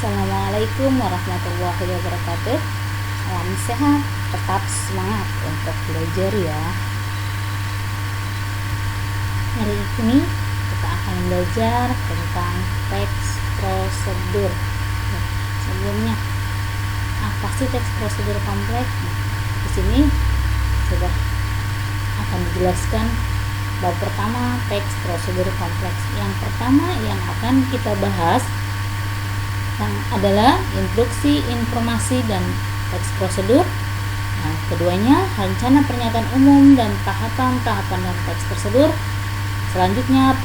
Assalamualaikum warahmatullahi wabarakatuh. Salam sehat, tetap semangat untuk belajar ya. Hari ini kita akan belajar tentang teks prosedur. Sebelumnya, apa sih teks prosedur kompleks? Di sini sudah akan dijelaskan bab pertama teks prosedur kompleks. Yang pertama yang akan kita bahas adalah instruksi, informasi, dan teks prosedur. Nah, keduanya rencana pernyataan umum dan tahapan-tahapan dalam teks prosedur. Selanjutnya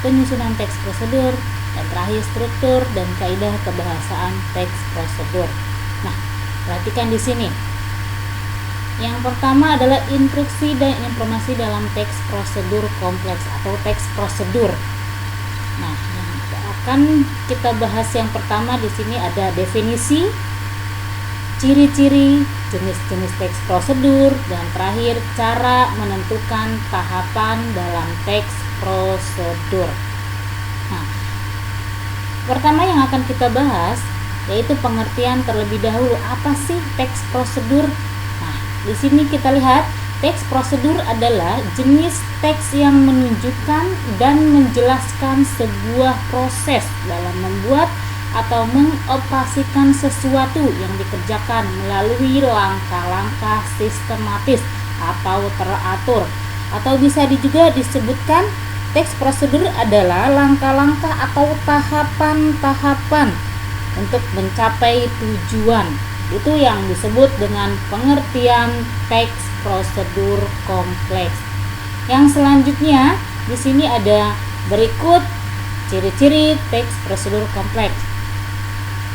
penyusunan teks prosedur, dan terakhir struktur dan kaidah kebahasaan teks prosedur. Nah, perhatikan di sini. Yang pertama adalah instruksi dan informasi dalam teks prosedur kompleks atau teks prosedur. Nah, yang akan kita bahas yang pertama di sini ada definisi, ciri-ciri, jenis-jenis teks prosedur, dan terakhir cara menentukan tahapan dalam teks prosedur. Nah, pertama yang akan kita bahas yaitu pengertian terlebih dahulu. Apa sih teks prosedur? Nah, di sini kita lihat teks prosedur adalah jenis teks yang menunjukkan dan menjelaskan sebuah proses dalam membuat atau mengoperasikan sesuatu yang dikerjakan melalui langkah-langkah sistematis atau teratur. Atau bisa juga disebutkan teks prosedur adalah langkah-langkah atau tahapan-tahapan untuk mencapai tujuan. Itu yang disebut dengan pengertian teks prosedur kompleks. Yang selanjutnya di sini ada berikut ciri-ciri teks prosedur kompleks.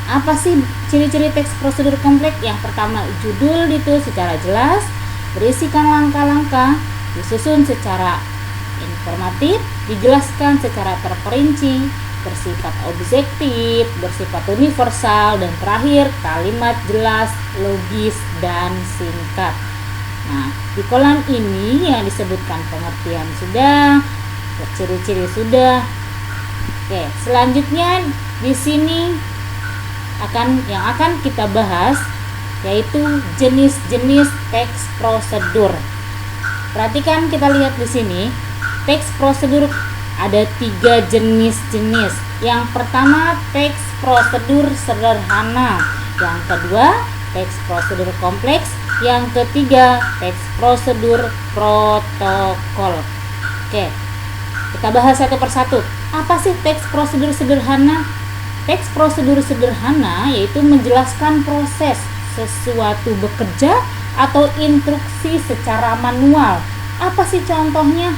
Apa sih ciri-ciri teks prosedur kompleks? Yang pertama, judul ditulis secara jelas, berisikan langkah-langkah, disusun secara informatif, dijelaskan secara terperinci, bersifat objektif, bersifat universal, dan terakhir kalimat jelas, logis, dan singkat. Nah, di kolom ini yang disebutkan pengertian sudah, ciri-ciri sudah. Oke, selanjutnya di sini yang akan kita bahas yaitu jenis-jenis teks prosedur. Perhatikan, kita lihat di sini teks prosedur ada 3 jenis-jenis. Yang pertama teks prosedur sederhana, yang kedua teks prosedur kompleks, yang ketiga teks prosedur protokol. Oke, kita bahas satu persatu. Apa sih teks prosedur sederhana? Teks prosedur sederhana yaitu menjelaskan proses sesuatu bekerja atau instruksi secara manual. Apa sih contohnya?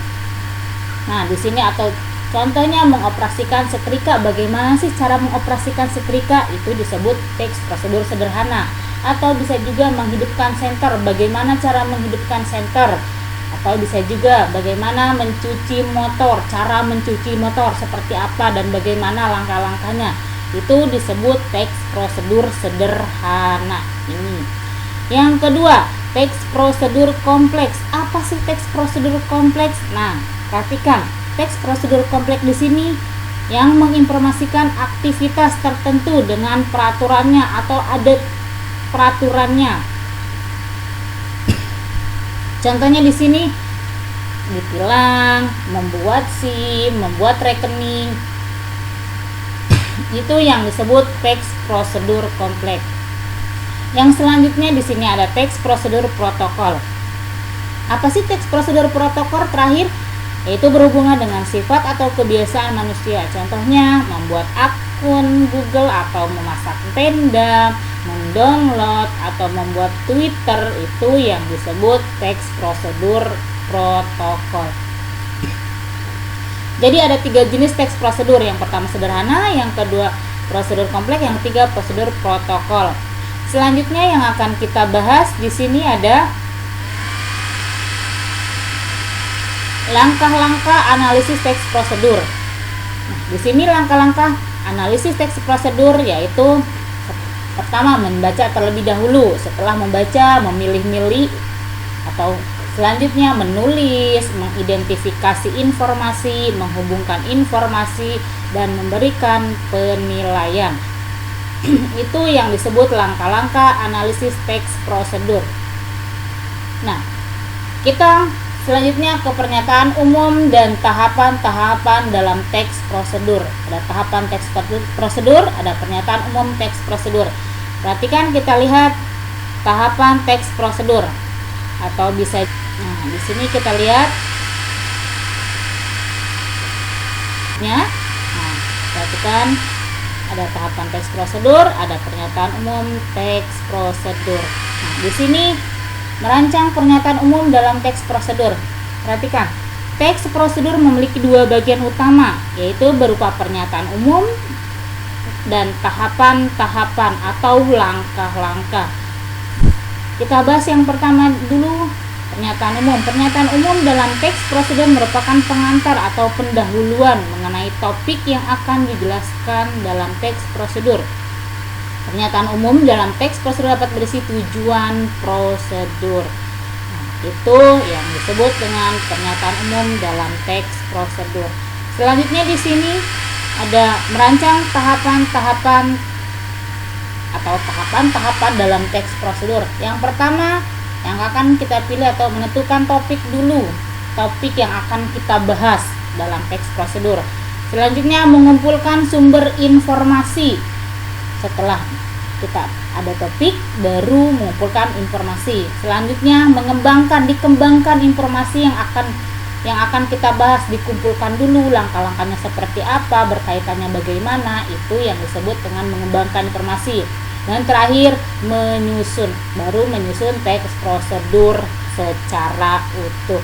Nah, di sini atau contohnya mengoperasikan setrika. Bagaimana sih cara mengoperasikan setrika? Itu disebut teks prosedur sederhana. Atau bisa juga menghidupkan senter. Bagaimana cara menghidupkan senter? Atau bisa juga bagaimana mencuci motor. Cara mencuci motor seperti apa dan bagaimana langkah-langkahnya. Itu disebut teks prosedur sederhana ini. Yang kedua, teks prosedur kompleks. Apa sih teks prosedur kompleks? Nah, perhatikan, teks prosedur kompleks di sini yang menginformasikan aktivitas tertentu dengan peraturannya atau ada peraturannya. Contohnya di sini ditilang, membuat SIM, membuat rekening. Itu yang disebut teks prosedur kompleks. Yang selanjutnya di sini ada teks prosedur protokol. Apa sih teks prosedur protokol? Terakhir yaitu berhubungan dengan sifat atau kebiasaan manusia. Contohnya membuat akun Google atau memasak tenda, mendownload atau membuat Twitter. Itu yang disebut teks prosedur protokol. Jadi ada 3 jenis teks prosedur. Yang pertama sederhana, yang kedua prosedur kompleks, yang ketiga prosedur protokol. Selanjutnya yang akan kita bahas di sini ada langkah-langkah analisis teks prosedur. Nah, di sini langkah-langkah analisis teks prosedur yaitu pertama membaca terlebih dahulu. Setelah membaca, memilih-milih atau selanjutnya menulis, mengidentifikasi informasi, menghubungkan informasi, dan memberikan penilaian. Itu yang disebut langkah-langkah analisis teks prosedur. Nah, kita selanjutnya ke pernyataan umum dan tahapan-tahapan dalam teks prosedur. Ada tahapan teks prosedur, ada pernyataan umum teks prosedur. Perhatikan, kita lihat tahapan teks prosedur atau bisa, nah di sini kita lihat nah, perhatikan ada tahapan teks prosedur, ada pernyataan umum teks prosedur. Nah, di sini merancang pernyataan umum dalam teks prosedur. Perhatikan, teks prosedur memiliki dua bagian utama, yaitu berupa pernyataan umum dan tahapan-tahapan atau langkah-langkah. Kita bahas yang pertama dulu, pernyataan umum. Pernyataan umum dalam teks prosedur merupakan pengantar atau pendahuluan mengenai topik yang akan dijelaskan dalam teks prosedur. Pernyataan umum dalam teks prosedur dapat berisi tujuan prosedur. Nah, itu yang disebut dengan pernyataan umum dalam teks prosedur. Selanjutnya di sini ada merancang tahapan-tahapan atau tahapan-tahapan dalam teks prosedur. Yang pertama yang akan kita pilih atau menentukan topik dulu, topik yang akan kita bahas dalam teks prosedur. Selanjutnya mengumpulkan sumber informasi. Setelah kita ada topik, baru mengumpulkan informasi. Selanjutnya dikembangkan informasi yang akan kita bahas, dikumpulkan dulu langkah-langkahnya seperti apa, berkaitannya bagaimana, itu yang disebut dengan mengembangkan informasi. Dan terakhir baru menyusun teks prosedur secara utuh.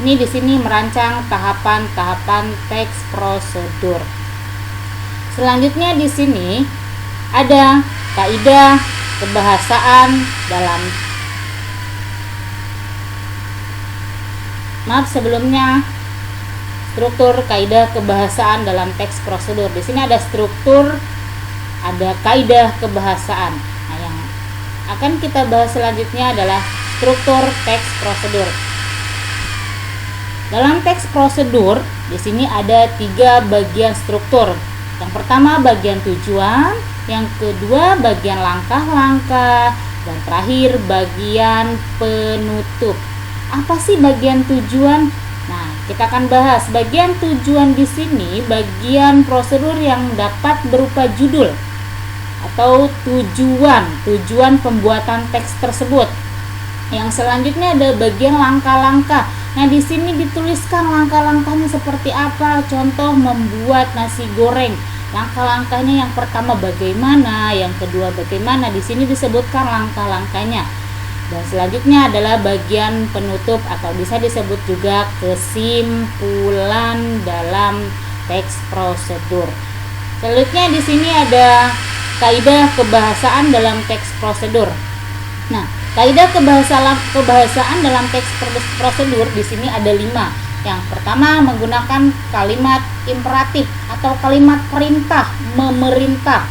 Ini di sini merancang tahapan-tahapan teks prosedur. Selanjutnya di sini ada kaidah kebahasaan dalam struktur kaidah kebahasaan dalam teks prosedur. Di sini ada struktur, ada kaidah kebahasaan. Nah, yang akan kita bahas selanjutnya adalah struktur teks prosedur. Dalam teks prosedur, di sini ada 3 bagian struktur. Yang pertama bagian tujuan, yang kedua bagian langkah-langkah, dan terakhir bagian penutup. Apa sih bagian tujuan? Nah, kita akan bahas bagian tujuan di sini, bagian prosedur yang dapat berupa judul atau tujuan pembuatan teks tersebut. Yang selanjutnya ada bagian langkah-langkah. Nah, di sini dituliskan langkah-langkahnya seperti apa. Contoh membuat nasi goreng. Langkah-langkahnya yang pertama bagaimana, yang kedua bagaimana. Di sini disebutkan langkah-langkahnya. Dan selanjutnya adalah bagian penutup atau bisa disebut juga kesimpulan dalam teks prosedur. Selanjutnya di sini ada kaidah kebahasaan dalam teks prosedur. Nah, kaidah kebahasaan dalam teks prosedur di sini ada 5. Yang pertama menggunakan kalimat imperatif atau kalimat perintah, memerintah.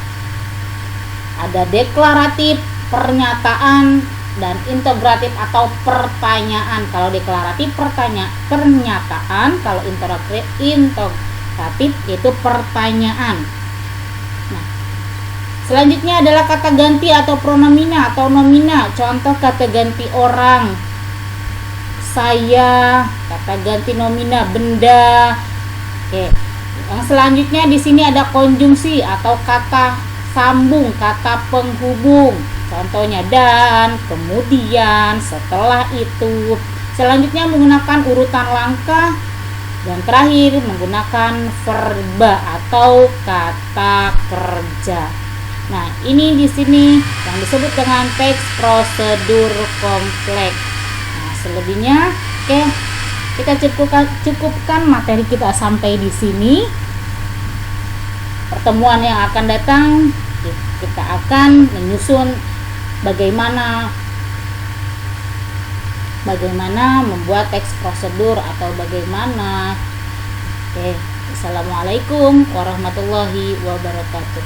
Ada deklaratif, pernyataan, dan integratif atau pertanyaan. Kalau deklaratif pernyataan, kalau integratif itu pertanyaan. Nah, selanjutnya adalah kata ganti atau pronomina atau nomina. Contoh kata ganti orang, saya, kata ganti nomina benda. Oke. Yang selanjutnya di sini ada konjungsi atau kata sambung, kata penghubung. Contohnya dan, kemudian, setelah itu. Selanjutnya menggunakan urutan langkah, dan terakhir menggunakan verba atau kata kerja. Nah, ini di sini yang disebut dengan teks prosedur kompleks. Nah, selebihnya, oke, kita cukupkan materi kita sampai di sini. Pertemuan yang akan datang kita akan menyusun bagaimana membuat teks prosedur atau bagaimana. Oke, assalamualaikum warahmatullahi wabarakatuh.